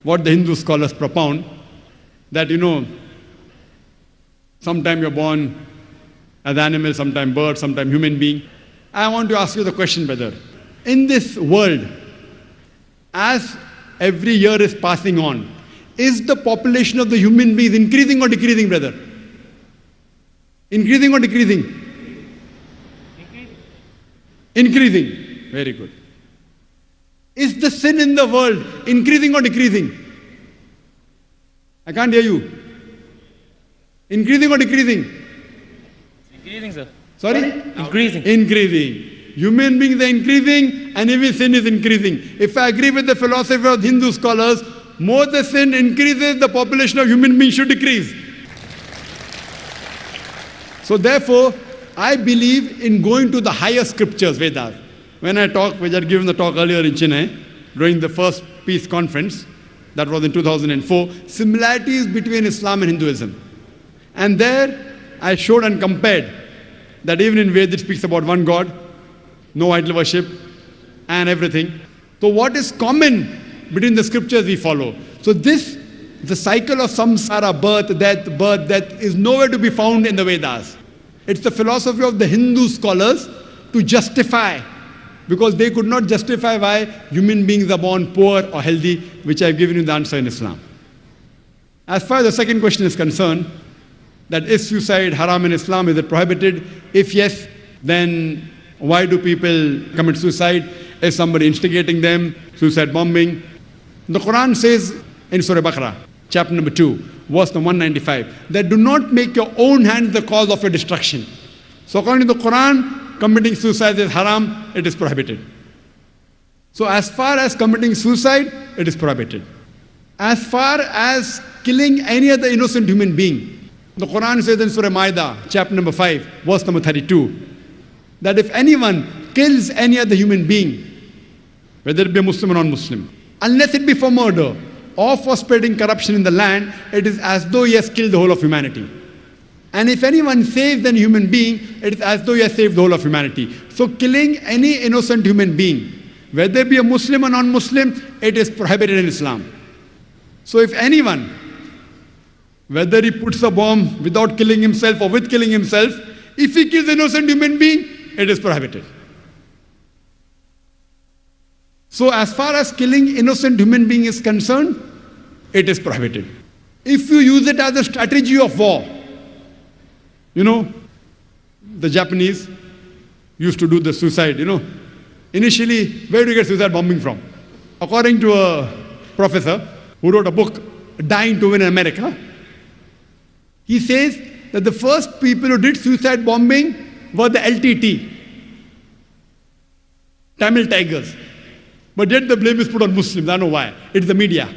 what the Hindu scholars propound, that sometime you're born as animal, sometime bird, sometime human being. I want to ask you the question, brother. In this world, as every year is passing on, is the population of the human beings increasing or decreasing, brother? Increasing or decreasing? Increasing. Very good. Is the sin in the world increasing or decreasing? I can't hear you. Increasing or decreasing? Increasing, sir. Sorry? Increasing. Increasing. Human beings are increasing and even sin is increasing. If I agree with the philosophy of Hindu scholars, more the sin increases, the population of human beings should decrease. So therefore, I believe in going to the higher scriptures, Vedas. When I talk, which I had given the talk earlier in Chennai, during the first peace conference, that was in 2004, similarities between Islam and Hinduism. And there, I showed and compared that even in Vedas it speaks about one God, no idol worship, and everything. So what is common between the scriptures we follow? So this, the cycle of samsara, birth, death, is nowhere to be found in the Vedas. It's the philosophy of the Hindu scholars to justify, because they could not justify why human beings are born poor or healthy, which I've given you the answer in Islam. As far as the second question is concerned, that is suicide haram in Islam, is it prohibited? If yes, then why do people commit suicide? Is somebody instigating them? Suicide bombing? The Qur'an says in Surah Baqarah, chapter number 2, verse number 195, that do not make your own hand the cause of your destruction. So according to the Qur'an, committing suicide is haram, it is prohibited. So as far as committing suicide, it is prohibited. As far as killing any other innocent human being, the Qur'an says in Surah Ma'idah, chapter number 5, verse number 32, that if anyone kills any other human being, whether it be a Muslim or non-Muslim, unless it be for murder or for spreading corruption in the land, it is as though he has killed the whole of humanity. And if anyone saves an human being, it is as though he has saved the whole of humanity. So killing any innocent human being, whether it be a Muslim or non-Muslim, it is prohibited in Islam. So if anyone, whether he puts a bomb without killing himself or with killing himself, if he kills an innocent human being, it is prohibited. So as far as killing innocent human being is concerned, it is prohibited. If you use it as a strategy of war, the Japanese used to do the suicide, Initially, where do you get suicide bombing from? According to a professor who wrote a book, Dying to Win in America, he says that the first people who did suicide bombing were the LTT, Tamil Tigers. But yet the blame is put on Muslims. I don't know why. It's the media.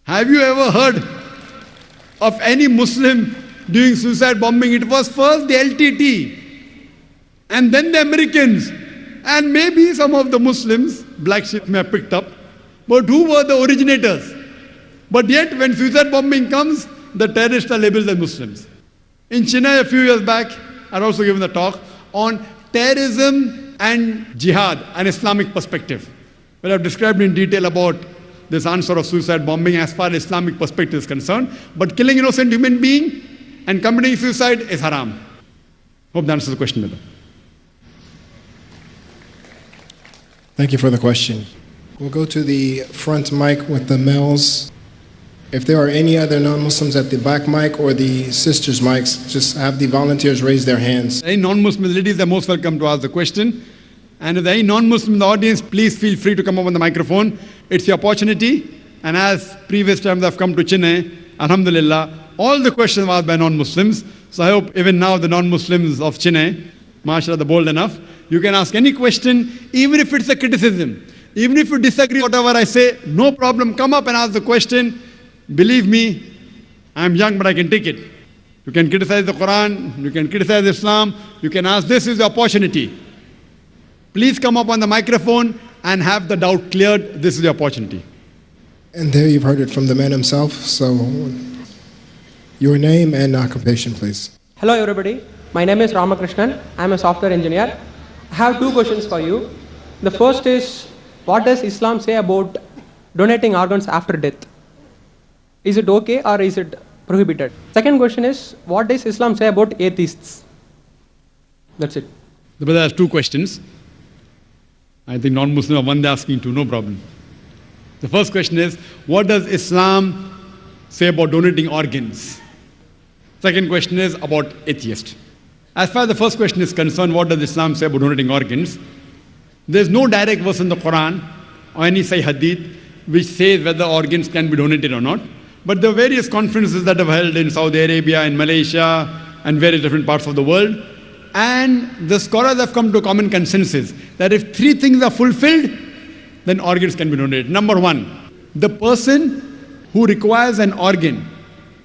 Have you ever heard of any Muslim doing suicide bombing? It was first the LTT and then the Americans. And maybe some of the Muslims, black sheep may have picked up. But who were the originators? But yet when suicide bombing comes, the terrorists are labeled as Muslims. In Chennai a few years back, I had also given a talk on terrorism and jihad, an Islamic perspective. Well, I've described in detail about this answer of suicide bombing as far as Islamic perspective is concerned. But killing innocent human being and committing suicide is haram. Hope that answers the question, brother. Thank you for the question. We'll go to the front mic with the males. If there are any other non-Muslims at the back mic or the sisters' mics, just have the volunteers raise their hands. Any non-Muslim ladies are most welcome to ask the question. And if there are any non-Muslim in the audience, please feel free to come up on the microphone. It's your opportunity. And as previous times I've come to Chennai, alhamdulillah, all the questions were asked by non-Muslims. So I hope even now the non-Muslims of Chennai, mashallah, they're bold enough. You can ask any question, even if it's a criticism. Even if you disagree with whatever I say, no problem. Come up and ask the question. Believe me, I'm young, but I can take it. You can criticize the Quran, you can criticize Islam, you can ask, this is the opportunity. Please come up on the microphone and have the doubt cleared. This is the opportunity. And there you've heard it from the man himself. So, your name and occupation, please. Hello everybody, my name is Ramakrishnan. I'm a software engineer. I have two questions for you. The first is, what does Islam say about donating organs after death. Is it okay or is it prohibited? Second question is, what does Islam say about atheists? That's it. The brother has two questions. I think non-Muslim are one they're asking two, no problem. The first question is, what does Islam say about donating organs? Second question is about atheists. As far as the first question is concerned, what does Islam say about donating organs? There's no direct verse in the Quran or any Sahih Hadith which says whether organs can be donated or not. But there are various conferences that have held in Saudi Arabia, in Malaysia, and various different parts of the world. And the scholars have come to a common consensus that if three things are fulfilled, then organs can be donated. Number one, the person who requires an organ,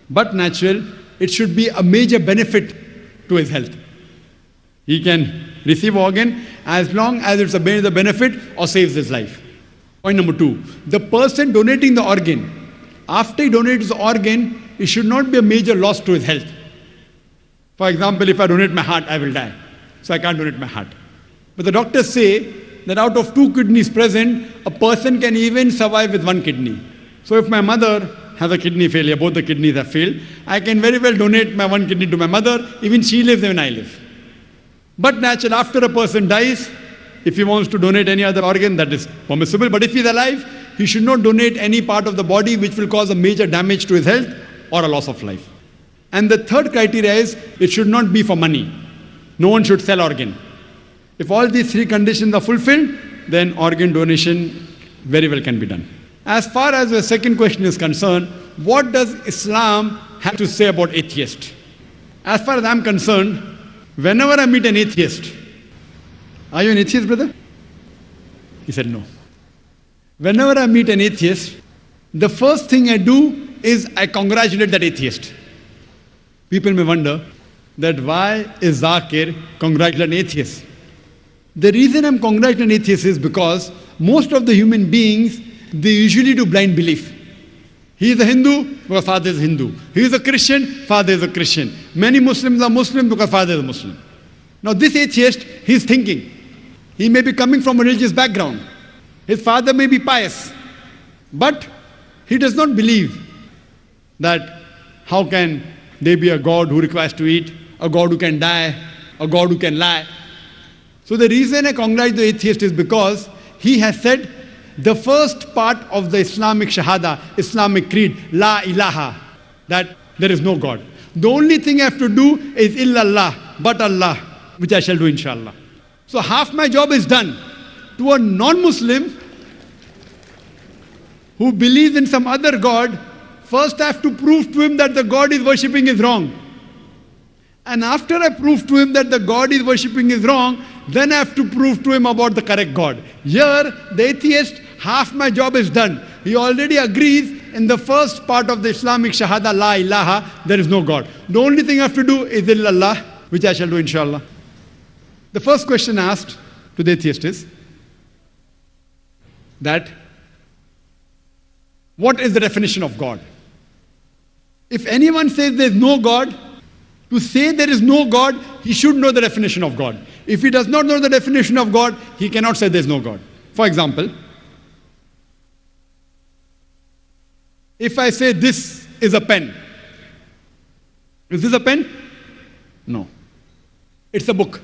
but natural, it should be a major benefit to his health. He can receive organ as long as it's a major benefit or saves his life. Point number two, the person donating the organ, after he donates the organ, it should not be a major loss to his health. For example, if I donate my heart, I will die. So I can't donate my heart. But the doctors say that out of 2 kidneys present, a person can even survive with 1 kidney. So if my mother has a kidney failure, both the kidneys have failed, I can very well donate my 1 kidney to my mother, even she lives, even I live. But naturally, after a person dies, if he wants to donate any other organ, that is permissible. But if he's alive, he should not donate any part of the body which will cause a major damage to his health or a loss of life. And the third criteria is, it should not be for money. No one should sell organ. If all these 3 conditions are fulfilled, then organ donation very well can be done. As far as the second question is concerned, what does Islam have to say about atheists? As far as I'm concerned, whenever I meet an atheist, are you an atheist, brother? He said no. Whenever I meet an atheist, the first thing I do is I congratulate that atheist. People may wonder that why is Zakir congratulating atheists? The reason I'm congratulating atheists is because most of the human beings, they usually do blind belief. He is a Hindu because father is Hindu. He is a Christian, father is a Christian. Many Muslims are Muslim because father is a Muslim. Now this atheist, he's thinking. He may be coming from a religious background. His father may be pious. But he does not believe that how can there be a God who requires to eat, a God who can die, a God who can lie. So the reason I congratulate the atheist is because he has said the first part of the Islamic Shahada, Islamic creed, La ilaha, that there is no God. The only thing I have to do is illallah, but Allah, which I shall do inshallah. So half my job is done. To a non-Muslim who believes in some other God, first I have to prove to him that the God he's worshipping is wrong. And after I prove to him that the God he's worshipping is wrong, then I have to prove to him about the correct God. Here, the atheist, half my job is done. He already agrees in the first part of the Islamic Shahada, La ilaha, there is no God. The only thing I have to do is illallah, which I shall do inshallah. The first question asked to the atheist is that, what is the definition of God? If anyone says there is no God, to say there is no God, he should know the definition of God. If he does not know the definition of God, he cannot say there is no God. For example, if I say this is a pen, is this a pen? No. It's a book.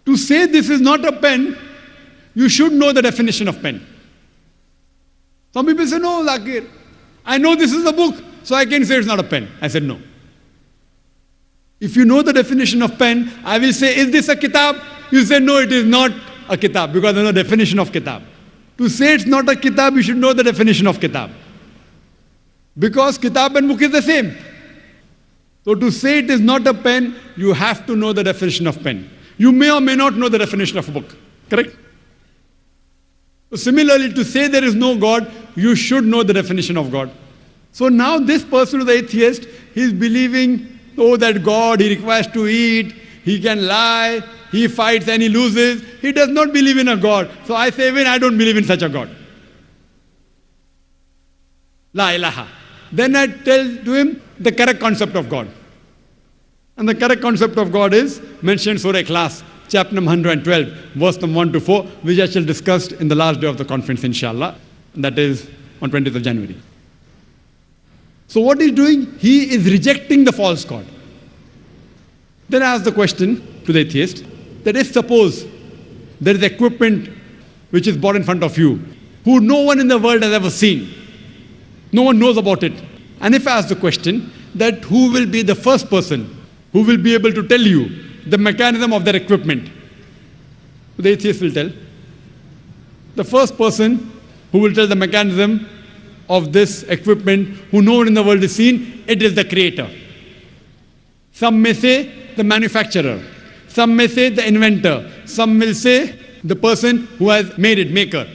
To say this is not a pen, you should know the definition of pen. Some people say, no, Zakir, I know this is a book, so I can say it's not a pen. I said, no. If you know the definition of pen, I will say, is this a kitab? You say, no, it is not a kitab, because there's no definition of kitab. To say it's not a kitab, you should know the definition of kitab. Because kitab and book is the same. So to say it is not a pen, you have to know the definition of pen. You may or may not know the definition of a book. Correct? So similarly, to say there is no God, you should know the definition of God. So now this person who is the atheist, he is believing, oh, that God, he requires to eat, he can lie, he fights and he loses. He does not believe in a God. So I say, even I don't believe in such a God. La ilaha. Then I tell to him the correct concept of God. And the correct concept of God is mentioned Surah Ikhlas, chapter number 112, verse number 1 to 4, which I shall discuss in the last day of the conference, inshallah. That is on 20th of January. So what he's doing, he is rejecting the false God. Then I ask the question to the atheist, that if suppose there is equipment which is brought in front of you, who no one in the world has ever seen, no one knows about it. And if I ask the question, that who will be the first person who will be able to tell you the mechanism of that equipment? The atheist will tell. The first person who will tell the mechanism of this equipment, who no one in the world has seen, it is the creator. Some may say the manufacturer. Some may say the inventor. Some will say the person who has made it, maker.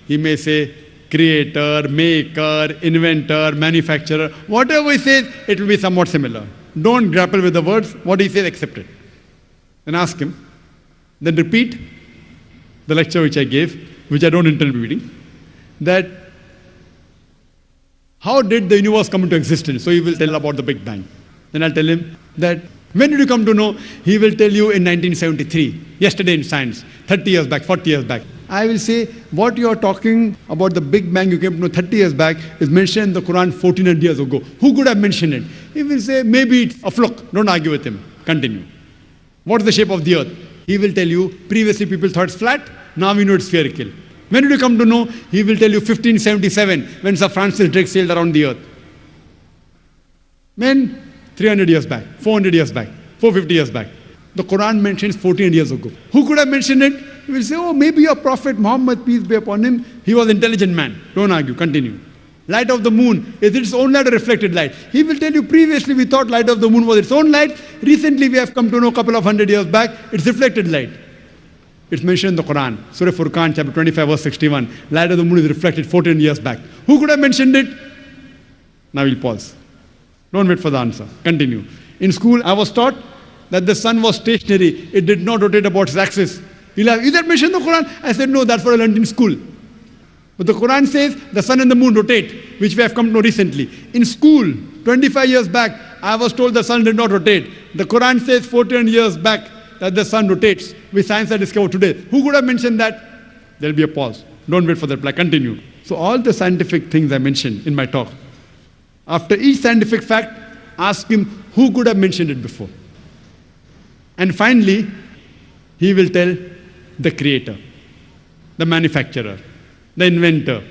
He may say creator, maker, inventor, manufacturer. Whatever he says, it will be somewhat similar. Don't grapple with the words. What he says, accept it. Then ask him. Then repeat the lecture which I gave, which I don't intend repeating, that how did the universe come into existence? So he will tell about the Big Bang. Then I'll tell him that when did you come to know? He will tell you in 1973, yesterday in science, 30 years back, 40 years back. I will say, what you are talking about the Big Bang you came to know 30 years back is mentioned in the Quran 1400 years ago. Who could have mentioned it? He will say, maybe it's a fluke. Don't argue with him. Continue. What is the shape of the earth? He will tell you, previously people thought it's flat, now we know it's spherical. When did you come to know? He will tell you 1577, when Sir Francis Drake sailed around the earth. When? 300 years back, 400 years back, 450 years back. The Quran mentions 1400 years ago. Who could have mentioned it? He will say, oh, maybe your Prophet Muhammad, peace be upon him, he was an intelligent man. Don't argue, continue. Light of the moon, is it its own light or reflected light? He will tell you, previously we thought light of the moon was its own light. Recently we have come to know a couple of hundred years back, it's reflected light. It's mentioned in the Quran, Surah Furqan, chapter 25, verse 61. Light of the moon is reflected 14 years back. Who could have mentioned it? Now we'll pause. Don't wait for the answer. Continue. In school, I was taught that the sun was stationary. It did not rotate about its axis. You'll have, is that mentioned in the Quran? I said, no, that's what I learned in school. But the Quran says the sun and the moon rotate, which we have come to know recently. In school, 25 years back, I was told the sun did not rotate. The Quran says 14 years back that the sun rotates, which science has discovered today. Who could have mentioned that? There'll be a pause. Don't wait for the reply. Continue. So all the scientific things I mentioned in my talk, after each scientific fact, ask him who could have mentioned it before. And finally, he will tell the creator, the manufacturer, the inventor,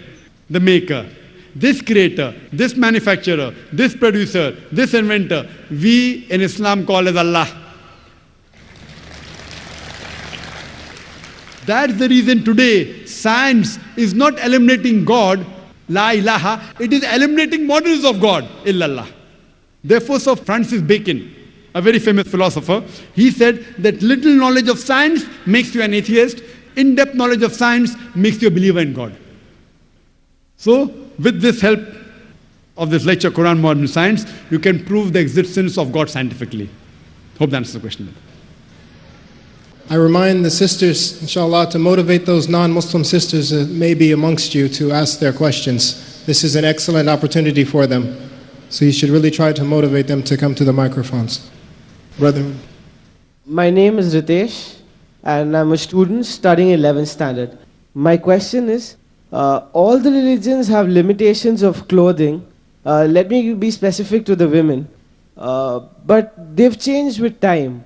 the maker. This creator, this manufacturer, this producer, this inventor, we in Islam call as Allah. That's the reason today science is not eliminating God, La ilaha, it is eliminating models of God, illallah. Therefore, Sir Francis Bacon, a very famous philosopher, he said that little knowledge of science makes you an atheist, in-depth knowledge of science makes you a believer in God. So, with this help of this lecture, Quran Modern Science, you can prove the existence of God scientifically. Hope that answers the question. I remind the sisters, inshallah, to motivate those non-Muslim sisters that may be amongst you to ask their questions. This is an excellent opportunity for them. So you should really try to motivate them to come to the microphones. Brother. My name is Ritesh, and I'm a student studying 11th standard. My question is, all the religions have limitations of clothing. Let me be specific to the women. But they've changed with time.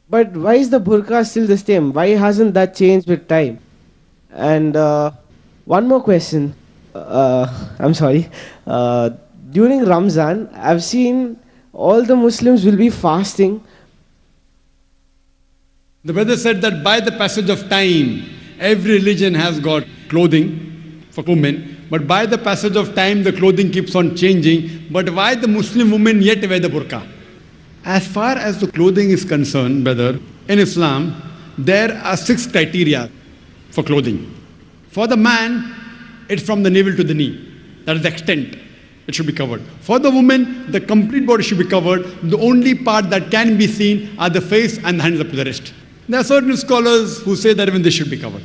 But why is the burqa still the same? Why hasn't that changed with time? And one more question. I'm sorry. During Ramzan, I've seen all the Muslims will be fasting. The brother said that by the passage of time, every religion has got clothing for women, but by the passage of time, the clothing keeps on changing. But why the Muslim women yet wear the burqa? As far as the clothing is concerned, brother, in Islam, there are 6 criteria for clothing. For the man, it's from the navel to the knee. That is the extent. It should be covered. For the woman, the complete body should be covered. The only part that can be seen are the face and the hands up to the wrist. There are certain scholars who say that even this should be covered.